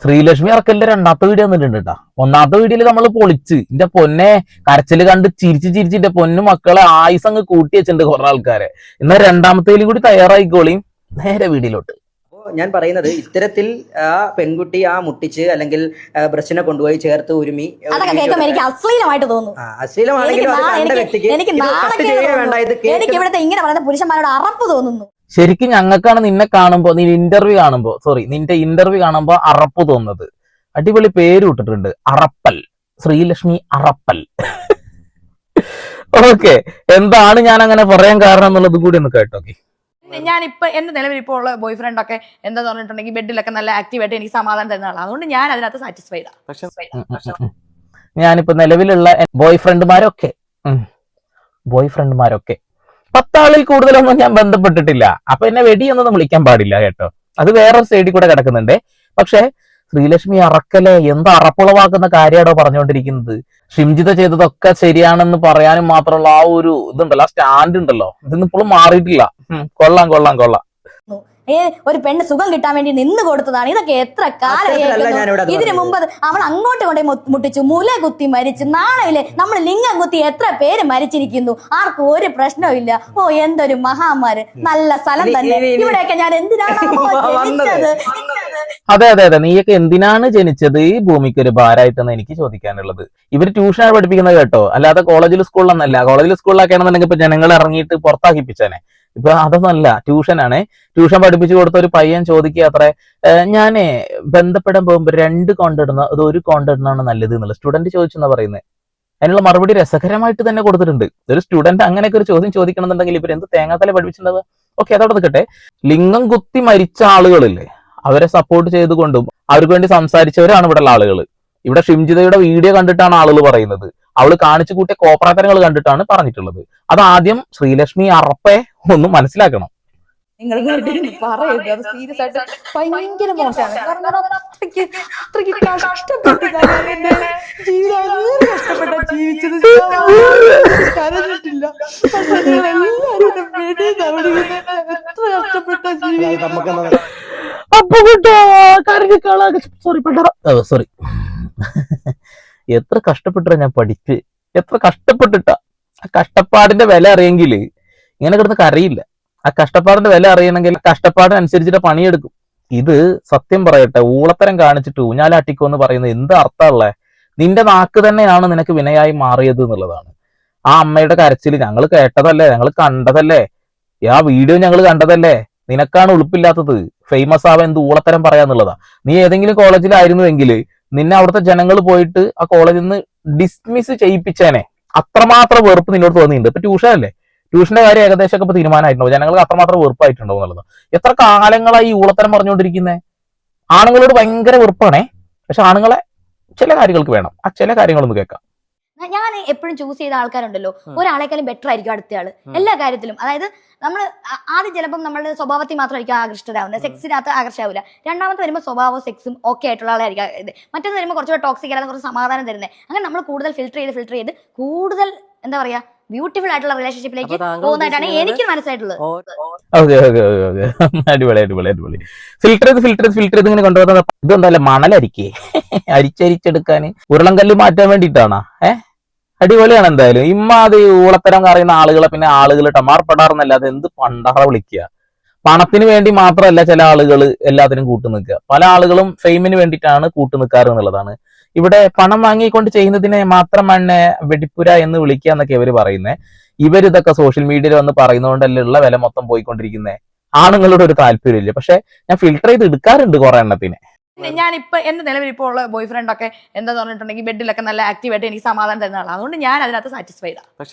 ശ്രീലക്ഷ്മി അറക്കലിന്റെ രണ്ടാമത്തെ വീഡിയോ വന്നിട്ടുണ്ട് കേട്ടാ. ഒന്നാമത്തെ വീഡിയോയിൽ നമ്മൾ പൊളിച്ച് എന്റെ പൊന്നെ കരച്ചില് കണ്ട് ചിരിച്ച് എന്റെ പൊന്നു മക്കളെ ആയുസ് അങ്ങ് കൂട്ടി വെച്ചിട്ടുണ്ട് കുറെ ആൾക്കാരെ. എന്നാൽ രണ്ടാമത്തേലും കൂടി തയ്യാറായിക്കോളിയും. നേരെ വീഡിയോയിലോട്ട്. ഞാൻ പറയുന്നത് ഇത്തരത്തിൽ ആ പെൺകുട്ടി ആ മുട്ടിച്ച് അല്ലെങ്കിൽ ബ്രസ്റ്റിനെ കൊണ്ടുപോയി ചേർത്ത് ഉരുമി എനിക്ക് അശ്ലീലമായിട്ട് തോന്നുന്നു. അശ്ലീലമാണെങ്കിലും അത് കണ്ട വ്യക്തിക്ക് എനിക്ക് ഇവിടുത്തെ ഇങ്ങനെ പറയുന്ന പുരുഷന്മാരോട് അറപ്പ് തോന്നുന്നു. ശരിക്കും ഞങ്ങൾക്കാണ് നിന്നെ കാണുമ്പോ നിന്റെ ഇന്റർവ്യൂ കാണുമ്പോ അറപ്പ് തോന്നുന്നത്. അടിപൊളി പേര് ഇട്ടിട്ടുണ്ട്, അറപ്പൽ. ശ്രീലക്ഷ്മി അറപ്പൽ. ഓക്കെ, എന്താണ് ഞാൻ അങ്ങനെ പറയാൻ കാരണം എന്നുള്ളത് കൂടി ഒന്ന് കേട്ടോക്കെ. ഞാനിപ്പോ എന്റെ നിലവിൽ ഇപ്പോൾ ഉള്ള ബോയ് ഫ്രണ്ട് ഒക്കെ എന്താന്ന് പറഞ്ഞിട്ടുണ്ടെങ്കിൽ ബെഡിലൊക്കെ നല്ല ആക്റ്റീവായിട്ട് എനിക്ക് സമാധാനം തരുന്നതാണ്. അതുകൊണ്ട് ഞാൻ അതിനകത്ത് സാറ്റിസ്ഫൈഡ്. ഞാനിപ്പോ നിലവിലുള്ള ബോയ് ഫ്രണ്ട്മാരൊക്കെ 10 ആളിൽ കൂടുതലൊന്നും ഞാൻ ബന്ധപ്പെട്ടിട്ടില്ല. അപ്പൊ എന്നെ വെടിയൊന്നും വിളിക്കാൻ പാടില്ല കേട്ടോ. അത് വേറൊരു സൈഡിൽ കൂടെ കിടക്കുന്നുണ്ട്. പക്ഷെ ശ്രീലക്ഷ്മി അറക്കലെ എന്ത് അറപ്പുളവാക്കുന്ന കാര്യമാണോ പറഞ്ഞുകൊണ്ടിരിക്കുന്നത്. ഷിംജിത ചെയ്തതൊക്കെ ശരിയാണെന്ന് പറയാനും മാത്രമുള്ള ആ ഒരു ഇതുണ്ടല്ലോ, ആ സ്റ്റാൻഡ് ഉണ്ടല്ലോ, ഇതൊന്നും ഇപ്പോഴും മാറിയിട്ടില്ല. കൊള്ളാം. ഒരു പെണ്ണ് സുഖം കിട്ടാൻ വേണ്ടി നിന്ന് കൊടുത്തതാണ്. ഇതൊക്കെ എത്ര കാലം. ഇതിനു മുമ്പ് അവൾ അങ്ങോട്ട് കൊണ്ടേ മുട്ടിച്ചു, മുല കുത്തി മരിച്ചു. നാളെ നമ്മൾ ലിംഗം കുത്തി എത്ര പേര് മരിച്ചിരിക്കുന്നു. ആർക്കും ഒരു പ്രശ്നവും ഇല്ല. ഓ, എന്തൊരു മഹാമാര്, നല്ല സ്ഥലം തന്നെ. ഇവിടെയൊക്കെ ഞാൻ എന്തിനാണ് ജനിച്ചത്? അതെ, നീയൊക്കെ എന്തിനാണ് ജനിച്ചത്? ഈ ഭൂമിക്ക് ഒരു ഭാരമായിട്ടെന്ന് എനിക്ക് ചോദിക്കാനുള്ളത്. ഇവര് ട്യൂഷനാണ് പഠിപ്പിക്കുന്നത് കേട്ടോ, അല്ലാതെ സ്കൂളിലൊന്നല്ല. സ്കൂളിലൊക്കെ ആണെന്നുണ്ടെങ്കിൽ ഇപ്പൊ ജനങ്ങൾ ഇറങ്ങിയിട്ട് പുറത്താക്കിപ്പിച്ചേനെ. ഇപ്പൊ അതൊന്നല്ല, ട്യൂഷനാണ്. ട്യൂഷൻ പഠിപ്പിച്ചു കൊടുത്ത ഒരു പയ്യൻ ചോദിക്കുക അത്ര, ഞാനേ ബന്ധപ്പെടാൻ പോകുമ്പോ 2 കോണ്ടിടുന്ന അത് 1 കോണ്ടിടുന്നതാണ് നല്ലത് എന്നുള്ള സ്റ്റുഡന്റ് ചോദിച്ചെന്നാ പറയുന്നത്. അതിനുള്ള മറുപടി രസകരമായിട്ട് തന്നെ കൊടുത്തിട്ടുണ്ട്. ഒരു സ്റ്റുഡന്റ് അങ്ങനെയൊക്കെ ഒരു ചോദ്യം ചോദിക്കണം എന്നുണ്ടെങ്കിൽ ഇവർ എന്ത് തേങ്ങാത്തല പഠിപ്പിച്ചിട്ടുണ്ടാവുക. ഓക്കെ, അതോടെ നിൽക്കട്ടെ. ലിംഗം കുത്തി മരിച്ച ആളുകളില്ലേ, അവരെ സപ്പോർട്ട് ചെയ്തുകൊണ്ടും അവർക്ക് വേണ്ടി സംസാരിച്ചവരാണ് ഇവിടെ ഉള്ള ആളുകൾ. ഇവിടെ ഷിംജിതയുടെ വീഡിയോ കണ്ടിട്ടാണ് ആളുകൾ പറയുന്നത്. അവള് കാണിച്ചു കൂട്ടിയ കോപ്രാത്തരങ്ങൾ കണ്ടിട്ടാണ് പറഞ്ഞിട്ടുള്ളത്. അതാദ്യം ശ്രീലക്ഷ്മി അറപ്പെ ഒന്ന് മനസ്സിലാക്കണം. നിങ്ങൾ പറയരുത്, അത് സീരിയസ് ആയിട്ട് ഭയങ്കര മോശമാണ്. കാരണം അത്രയ്ക്ക് കഷ്ടപ്പെട്ട് ജീവിച്ചത് കരഞ്ഞിട്ടില്ല. സോറി, എത്ര കഷ്ടപ്പെട്ടാ ഞാൻ പഠിച്ച്, എത്ര കഷ്ടപ്പെട്ടിട്ടാ. ആ കഷ്ടപ്പാടിന്റെ വില അറിയെങ്കിൽ ഇങ്ങനെ കിടന്ന് കരയില്ല. ആ കഷ്ടപ്പാടിന്റെ വില അറിയണമെങ്കിൽ കഷ്ടപ്പാടിനനുസരിച്ചിട്ട് പണിയെടുക്കും. ഇത് സത്യം പറയട്ടെ, ഊളത്തരം കാണിച്ചിട്ട് ഊഞ്ഞാലാട്ടിക്കോ എന്ന് പറയുന്നത് എന്ത് അർത്ഥമുള്ളേ? നിന്റെ നാക്ക് തന്നെയാണ് നിനക്ക് വിനയായി മാറിയത് എന്നുള്ളതാണ്. ആ അമ്മയുടെ കരച്ചിൽ ഞങ്ങൾ കേട്ടതല്ലേ, ഞങ്ങൾ കണ്ടതല്ലേ, ആ വീഡിയോ ഞങ്ങൾ കണ്ടതല്ലേ. നിനക്കാണ് ഉളുപ്പില്ലാത്തത് ഫേമസ് ആവാൻ എന്ത് ഊളത്തരം പറയാന്നുള്ളതാ. നീ ഏതെങ്കിലും കോളേജിലായിരുന്നുവെങ്കിൽ നിന്നെ അവിടുത്തെ ജനങ്ങൾ പോയിട്ട് ആ കോളേജിൽ നിന്ന് ഡിസ്മിസ് ചെയ്യിപ്പിച്ചേനെ. അത്രമാത്രം വെറുപ്പ് നിന്നോട് തോന്നിയിട്ടുണ്ട്. ഇപ്പൊ ട്യൂഷനല്ലേ, ട്യൂഷന്റെ കാര്യം ഏകദേശം ഒക്കെ ഇപ്പൊ തീരുമാനമായിട്ടുണ്ടോ, ജനങ്ങൾക്ക് അത്രമാത്രം വെറുപ്പായിട്ടുണ്ടോ എന്നുള്ളത്. എത്ര കാലങ്ങളായി ഈ ഊളത്തരം പറഞ്ഞുകൊണ്ടിരിക്കുന്നത്. ആണുങ്ങളോട് ഭയങ്കര വെറുപ്പാണേ, പക്ഷെ ആണുങ്ങളെ ചില കാര്യങ്ങൾക്ക് വേണം. ആ ചില കാര്യങ്ങളൊന്ന് കേൾക്കാം. ഞാൻ എപ്പോഴും ചൂസ് ചെയ്ത ആൾക്കാരുണ്ടല്ലോ, ഒരാളെക്കാളും ബെറ്റർ ആയിരിക്കും അടുത്തയാള് എല്ലാ കാര്യത്തിലും. അതായത് നമ്മൾ ആദ്യം ചിലപ്പം നമ്മളുടെ സ്വഭാവത്തിൽ മാത്രമായിരിക്കും ആകർഷ്ടരാകുന്നത്, സെക്സിനകത്ത് ആകർഷാവില്ല. രണ്ടാമത്തെ വരുമ്പോൾ സ്വഭാവവും സെക്സും ഓക്കെ ആയിട്ടുള്ള ആളായിരിക്കും. മറ്റൊന്ന് വരുമ്പോൾ കുറച്ചുകൂടെ ടോക്സിക് അല്ലാതെ കുറച്ച് സമാധാനം തരുന്നത്. അങ്ങനെ നമ്മൾ കൂടുതൽ ഫിൽറ്റർ ചെയ്ത് കൂടുതൽ എന്താ പറയാ ബ്യൂട്ടിഫുൾ ആയിട്ടുള്ള റിലേഷൻഷിപ്പിലേക്ക് പോകുന്നതായിട്ടാണ് എനിക്ക് മനസ്സിലായിട്ടുള്ളത്. അടിപൊളി. ഫിൽറ്റർ ചെയ്ത് ഇങ്ങനെ കൊണ്ടുപോകുന്നത് ഇതെന്തല്ല മണലരിക്കേ അരിച്ചരിച്ചെടുക്കാൻ ഉരുളൻകല്ല് മാറ്റാൻ വേണ്ടിയിട്ടാണോ? അടിപൊളിയാണ് എന്തായാലും. ഇമ്മാതി ഊളത്തരം അറിയുന്ന ആളുകളെ പിന്നെ ആളുകൾ ടമാർപ്പെടാറെന്നല്ലാതെ എന്ത് പണ്ടാറ വിളിക്കുക. പണത്തിന് വേണ്ടി മാത്രമല്ല ചില ആളുകൾ എല്ലാത്തിനും കൂട്ടുനിൽക്കുക. പല ആളുകളും ഫെയിമിന് വേണ്ടിയിട്ടാണ് കൂട്ടുനിൽക്കാറ് എന്നുള്ളതാണ്. ഇവിടെ പണം വാങ്ങിക്കൊണ്ട് ചെയ്യുന്നതിനെ മാത്രമാണ് വെടിപ്പുര എന്ന് വിളിക്കുക എന്നൊക്കെ ഇവര് പറയുന്നത്. ഇവരിതൊക്കെ സോഷ്യൽ മീഡിയയിൽ വന്ന് പറയുന്നതുകൊണ്ടല്ലേ ഉള്ള വില മൊത്തം പോയിക്കൊണ്ടിരിക്കുന്നത്. ആണുങ്ങളോട് ഒരു താല്പര്യമില്ല. പക്ഷെ ഞാൻ ഫിൽട്ടർ ചെയ്ത് എടുക്കാറുണ്ട് കുറെ എണ്ണത്തിന്. ഞാനിപ്പോ എന്റെ നിലവിൽ ഇപ്പോൾ ഉള്ള ബോയ് ഫ്രണ്ട് ഒക്കെ എന്താന്ന് പറഞ്ഞിട്ടുണ്ടെങ്കിൽ ബെഡിലൊക്കെ നല്ല ആക്റ്റീവായിട്ട് എനിക്ക് സമാധാനം തരുന്നതാണ്. അതുകൊണ്ട് ഞാൻ അതിനകത്ത് സാറ്റിസ്ഫൈഡ്.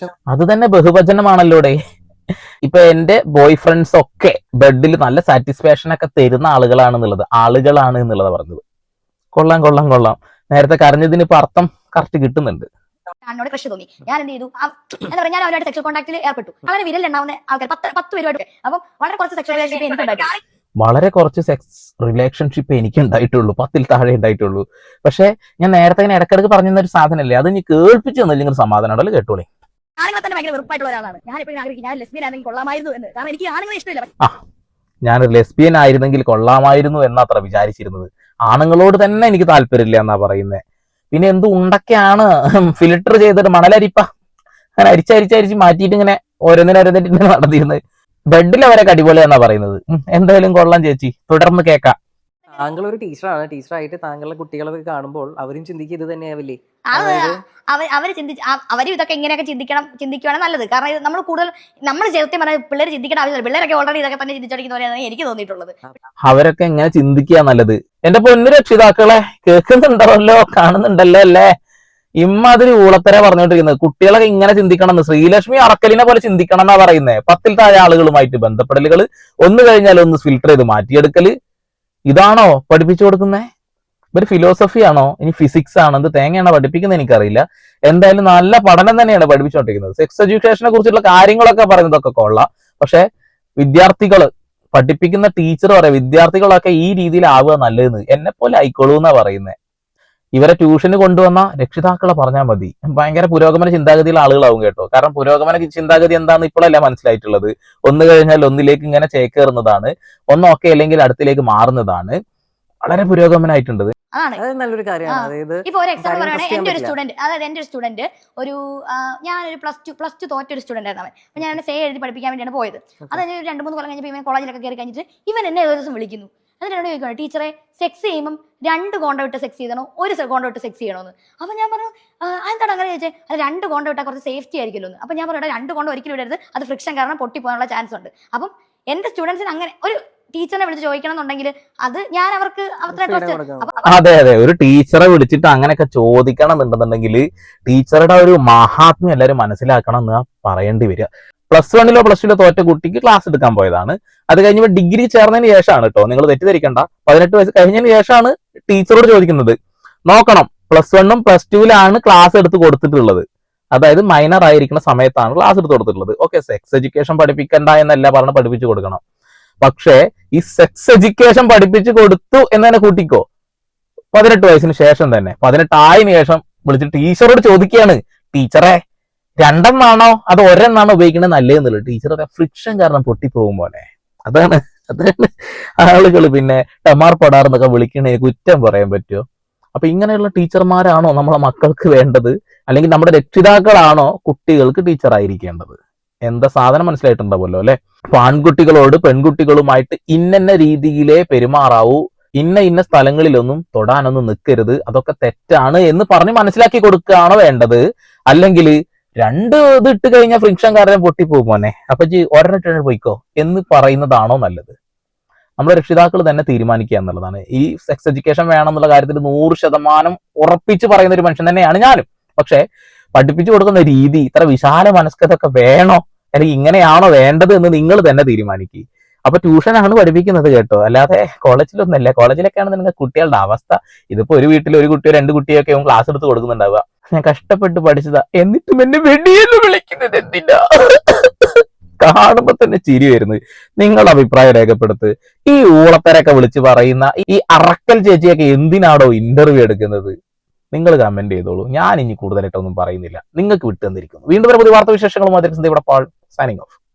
അത് തന്നെ ബഹുവചനമാണല്ലോടെ. ഇപ്പൊ എന്റെ ബോയ് ഫ്രണ്ട്സ് ഒക്കെ ബെഡിൽ നല്ല സാറ്റിസ്ഫാക്ഷൻ ഒക്കെ തരുന്ന ആളുകളാണ് എന്നുള്ളതാണ് പറഞ്ഞത്. കൊള്ളാം. നേരത്തെ കരഞ്ഞതിന് ഇപ്പൊ അർത്ഥം കറക്റ്റ് കിട്ടുന്നുണ്ട്. എന്നോട് ക്രഷ് തോന്നി. ഞാൻ എന്ത് ചെയ്തു, എന്താ പറയാ, ഞാൻ അവരുടെ സെക്ഷൽ കോൺടാക്റ്റിൽ ഏർപ്പെട്ടു. അങ്ങനെ വിരൽ ഉണ്ടാവുന്ന ആൾക്കാർ 10 പേരുമായിട്ട്. അപ്പം വളരെ കുറച്ച് സെക്ഷൽ റിലേഷൻഷിപ്പ് എനിക്ക് ഉണ്ടായിട്ടുള്ളൂ. വളരെ കുറച്ച് സെക്സ് റിലേഷൻഷിപ്പ് എനിക്ക് ഉണ്ടായിട്ടുള്ളൂ, 10ൽ താഴെ ഉണ്ടായിട്ടുള്ളൂ. പക്ഷെ ഞാൻ നേരത്തെ ഇങ്ങനെ ഇടക്കിടക്ക് പറഞ്ഞ ഒരു സാധനമല്ലേ, അത് നീ കേൾപ്പിച്ചു തന്നില്ലെങ്കിൽ സമാധാനം ഉണ്ടല്ലോ. കേട്ടോളി. ആണുങ്ങളെ തന്നെ ഭയങ്കര വെറുപ്പായിട്ടുള്ള ഒരാളാണ് ഞാൻ. എപ്പോഴും ആഗ്രഹിക്കും ഞാൻ ലെസ്ബിയൻ ആണെങ്കിൽ കൊള്ളാമായിരുന്നു എന്ന്. കാരണം എനിക്ക് ആണുങ്ങളെ ഇഷ്ടമില്ല. ഞാൻ ലെസ്ബിയൻ ആയിരുന്നെങ്കിൽ കൊള്ളാമായിരുന്നു എന്നത്ര വിചാരിച്ചിരുന്നത്. ആണുങ്ങളോട് തന്നെ എനിക്ക് താല്പര്യമില്ല എന്നാ പറയുന്നത്. പിന്നെ എന്ത് ഉണ്ടൊക്കെയാണ് ഫിൽട്ടർ ചെയ്തിട്ട് മണലരിപ്പ അങ്ങനെ അരിച്ചരിച്ചരിച്ച് മാറ്റിയിട്ട് ഇങ്ങനെ ഓരോന്നിനോരോന്നിട്ട് ഇങ്ങനെ നടത്തിയിരുന്നത്. ബെഡിൽ അവരൊക്കെ അടിപൊളിയാന്നാ പറയുന്നത്. എന്തായാലും കൊള്ളാം ചേച്ചി, തുടർന്ന് കേൾക്കാം. താങ്കൾ ഒരു ടീച്ചറാണ്. ടീച്ചറായിട്ട് താങ്കളുടെ കുട്ടികളൊക്കെ കാണുമ്പോൾ അവരും ചിന്തിക്കുക ഇത് തന്നെയാവില്ലേ? അത് അതായത് അവര് അവരും ഇതൊക്കെ ഇങ്ങനെയൊക്കെ ചിന്തിക്കുകയാണ് നല്ലത്. കാരണം ഇത് നമ്മൾ കൂടുതൽ നമ്മൾ സത്യം പറഞ്ഞാൽ പിള്ളേർ ചിന്തിക്കേണ്ട ആവശ്യമില്ല. പിള്ളേരൊക്കെ ഓൾറെഡി ഇതൊക്കെ തന്നെ ചിന്തിച്ചോടിക്കുന്ന പോലെയാണ് എനിക്ക് തോന്നിയിട്ടുള്ളത്. അവരൊക്കെ എങ്ങനെ ചിന്തിക്കുക നല്ലത്. എന്റെ പൊന്നു രക്ഷിതാക്കളെ, കേൾക്കുന്നുണ്ടല്ലോ, കാണുന്നുണ്ടല്ലോ അല്ലേ? ഇമ്മാതിരി ഊളത്തര പറഞ്ഞുകൊണ്ടിരിക്കുന്നത്. കുട്ടികളൊക്കെ ഇങ്ങനെ ചിന്തിക്കണം എന്ന്. ശ്രീലക്ഷ്മി അറക്കലിനെ പോലെ ചിന്തിക്കണം എന്നാ പറയുന്നത്. 10ൽ താഴെ ആളുകളുമായിട്ട് ബന്ധപ്പെടലുകൾ, ഒന്ന് കഴിഞ്ഞാൽ ഒന്ന് ഫിൽട്ടർ ചെയ്ത് മാറ്റിയെടുക്കല്, ഇതാണോ പഠിപ്പിച്ചു കൊടുക്കുന്നത്? ഒരു ഫിലോസഫി ആണോ, ഇനി ഫിസിക്സ് ആണോ, എന്ത് തേങ്ങയാണോ പഠിപ്പിക്കുന്നത് എനിക്കറിയില്ല. എന്തായാലും നല്ല പഠനം തന്നെയാണ് പഠിപ്പിച്ചുകൊണ്ടിരിക്കുന്നത്. സെക്സ് എഡ്യൂക്കേഷനെ കുറിച്ചുള്ള കാര്യങ്ങളൊക്കെ പറയുന്നതൊക്കെ കൊള്ളാം. പക്ഷെ വിദ്യാർത്ഥികള് പഠിപ്പിക്കുന്ന ടീച്ചർ പറയാം വിദ്യാർത്ഥികളൊക്കെ ഈ രീതിയിൽ ആവുക നല്ലതെന്ന്. എന്നെ പോലെ ആയിക്കോളൂ എന്നാ പറയുന്നത്. ഇവരെ ട്യൂഷന് കൊണ്ടുവന്ന രക്ഷിതാക്കളെ പറഞ്ഞാൽ മതി, ഭയങ്കര പുരോഗമന ചിന്താഗതിയുള്ള ആളുകളാവും കേട്ടോ. കാരണം പുരോഗമന ചിന്താഗതി എന്താണെന്ന് ഇപ്പോഴല്ല മനസ്സിലായിട്ടുള്ളത്. ഒന്ന് കഴിഞ്ഞാൽ ഒന്നിലേക്ക് ഇങ്ങനെ ചേക്കേറുന്നതാണ്, ഒന്നൊക്കെ അല്ലെങ്കിൽ അടുത്തിലേക്ക് മാറുന്നതാണ്. വളരെ പുരോഗമനായിട്ടുണ്ട്. അതാണ് അത് നല്ലൊരു കാര്യമാണ്. അതായത് ഇപ്പൊ ഒരു എക്സാമ്പിൾ കാര്യം പറയുകയാണെങ്കിൽ trust എന്റെ ഒരു ചെയ്യാൻ സ്റ്റുഡന്റ്, അതായത് എന്റെ ഒരു സ്റ്റുഡന്റ് ഒരു ഞാനൊരു പ്ലസ് ടു തോറ്റ ഒരു സ്റ്റുഡന്റ് ആയിരുന്നു അവൻ. അപ്പൊ ഞാൻ സേ എഴുതി പഠിപ്പിക്കാൻ വേണ്ടിയാണ് പോയത്. അത് കഴിഞ്ഞ് 2-3 കൊല്ലം കഴിഞ്ഞപ്പോൾ ഇവൻ കോളേജിലൊക്കെ കയറി കഴിഞ്ഞിട്ട് ഇവൻ എന്നെ ഒരു ദിവസം വിളിക്കുന്നു. എന്നിട്ട് എന്നോട് ചോദിക്കണം, ടീച്ചറെ സെക്സ് ചെയ്യുമ്പോൾ 2 കോണ്ട വിട്ട് സെക്സ് ചെയ്യണോ 1 കോണ്ട വിട്ട് സെക്സ് ചെയ്യണമെന്ന്. അപ്പൊ ഞാൻ പറഞ്ഞു എന്താണ് അങ്ങനെ ചോദിച്ചേ? അത് 2 കോണ്ട വിട്ടാൽ കുറച്ച് സേഫ്റ്റി ആയിരിക്കുമല്ലോ. അപ്പൊ ഞാൻ പറഞ്ഞു 2 കോണ്ട ഒരിക്കലും വിടരുത്, അത് ഫ്രിക്ഷൻ കാരണം പൊട്ടിപ്പോകാനുള്ള ചാൻസ് ഉണ്ട്. അപ്പം എന്റെ സ്റ്റുഡൻസിന് അങ്ങനെ ഒരു ടീച്ചറിനെ വിളിച്ച് ചോദിക്കണം എന്നുണ്ടെങ്കിൽ അത് ഞാൻ അവർക്ക് അത്ര അതെ അതെ, ഒരു ടീച്ചറെ വിളിച്ചിട്ട് അങ്ങനെയൊക്കെ ചോദിക്കണം എന്നുണ്ടെന്നുണ്ടെങ്കിൽ ടീച്ചറുടെ ഒരു മഹാത്മ്യം എല്ലാവരും മനസ്സിലാക്കണം എന്ന് പറയേണ്ടി വരിക. +1 +2 തോറ്റ കുട്ടിക്ക് ക്ലാസ് എടുക്കാൻ പോയതാണ്. അത് കഴിഞ്ഞ് ഡിഗ്രി ചേർന്നതിന് ശേഷമാണ് കേട്ടോ, നിങ്ങൾ തെറ്റിദ്ധരിക്കണ്ട, 18 വയസ്സ് കഴിഞ്ഞതിന് ശേഷമാണ് ടീച്ചറോട് ചോദിക്കുന്നത്. നോക്കണം, +1 +2 ക്ലാസ് എടുത്ത് കൊടുത്തിട്ടുള്ളത്. അതായത് മൈനർ ആയിരിക്കുന്ന സമയത്താണ് ക്ലാസ് എടുത്ത് കൊടുത്തിട്ടുള്ളത്. ഓക്കെ, സെക്സ് എഡ്യൂക്കേഷൻ പഠിപ്പിക്കണ്ട എന്നല്ല പറഞ്ഞ് പഠിപ്പിച്ചു കൊടുക്കണം. പക്ഷേ ഈ സെക്സ് എഡ്യൂക്കേഷൻ പഠിപ്പിച്ചു കൊടുത്തു എന്ന് തന്നെ കൂട്ടിക്കോ, 18 വയസ്സിന് ശേഷം തന്നെ, 18 ആയതിനു ശേഷം വിളിച്ചിട്ട് ടീച്ചറോട് ചോദിക്കുകയാണ്, ടീച്ചറെ 2 അത് 1 ഉപയോഗിക്കുന്നത് നല്ലതെന്നുള്ളത്. ടീച്ചറൊക്കെ ഫ്രിക്ഷൻ കാരണം പൊട്ടിപ്പോകും പോലെ. അതാണ് ആളുകൾ പിന്നെ ടമാർ പടാർ എന്നൊക്കെ വിളിക്കണേ കുറ്റം പറയാൻ പറ്റുമോ? അപ്പൊ ഇങ്ങനെയുള്ള ടീച്ചർമാരാണോ നമ്മളെ മക്കൾക്ക് വേണ്ടത്? അല്ലെങ്കിൽ നമ്മുടെ രക്ഷിതാക്കളാണോ കുട്ടികൾക്ക് ടീച്ചർ ആയിരിക്കേണ്ടത്? എന്താ സാധനം മനസ്സിലായിട്ടുണ്ടാവുമല്ലോ അല്ലെ? അപ്പൊ ആൺകുട്ടികളോട് പെൺകുട്ടികളുമായിട്ട് ഇന്ന രീതിയിലേ പെരുമാറാവൂ, ഇന്ന സ്ഥലങ്ങളിലൊന്നും തൊടാനൊന്നും നിൽക്കരുത്, അതൊക്കെ തെറ്റാണ് എന്ന് പറഞ്ഞ് മനസ്സിലാക്കി കൊടുക്കുകയാണോ വേണ്ടത്? അല്ലെങ്കിൽ 2 ഇത് ഇട്ട് കഴിഞ്ഞാൽ ഫ്രിക്ഷൻ കാരണം പൊട്ടിപ്പോകും മോനെ, അപ്പൊ ഒരെണ്ണിട്ട് പോയിക്കോ എന്ന് പറയുന്നതാണോ നല്ലത്? നമ്മുടെ രക്ഷിതാക്കൾ തന്നെ തീരുമാനിക്കുക എന്നുള്ളതാണ്. ഈ സെക്സ് എഡ്യൂക്കേഷൻ വേണം എന്നുള്ള കാര്യത്തിൽ 100% ഉറപ്പിച്ച് പറയുന്ന ഒരു മനുഷ്യൻ തന്നെയാണ് ഞാനും. പക്ഷെ പഠിപ്പിച്ചു കൊടുക്കുന്ന രീതി, ഇത്ര വിശാല മനസ്കതൊക്കെ വേണോ, അല്ലെങ്കിൽ ഇങ്ങനെയാണോ വേണ്ടത് എന്ന് നിങ്ങൾ തന്നെ തീരുമാനിക്കുക. അപ്പൊ ട്യൂഷനാണ് പഠിപ്പിക്കുന്നത് കേട്ടോ, അല്ലാതെ കോളേജിലൊന്നല്ല. കോളേജിലൊക്കെയാണ് നിങ്ങൾ കുട്ടികളുടെ അവസ്ഥ. ഇതിപ്പോ ഒരു വീട്ടിൽ ഒരു കുട്ടിയോ 2 കുട്ടിയൊക്കെ ക്ലാസ് എടുത്ത് കൊടുക്കുന്നുണ്ടാവുക. ഞാൻ കഷ്ടപ്പെട്ട് പഠിച്ചതാ, എന്നിട്ടും എന്നെ വെടിയെന്ന് വിളിക്കുന്നത് എന്തിനാ? കാണുമ്പോ തന്നെ ചിരി വരുന്നത്. നിങ്ങളുടെ അഭിപ്രായം രേഖപ്പെടുത്ത്. ഈ ഊളത്തരൊക്കെ വിളിച്ച് പറയുന്ന ഈ അറക്കൽ ചേച്ചിയൊക്കെ എന്തിനാണോ ഇന്റർവ്യൂ എടുക്കുന്നത്? നിങ്ങൾ കമന്റ് ചെയ്തോളൂ. ഞാൻ ഇനി കൂടുതലായിട്ടൊന്നും പറയുന്നില്ല, നിങ്ങൾക്ക് വിട്ടു തന്നിരിക്കുന്നു. വീണ്ടും ഒരു പുതിയ വാർത്താ വിശേഷങ്ങളുമായി ഇവിടെ പാൾ സൈനിങ് ഓഫ്.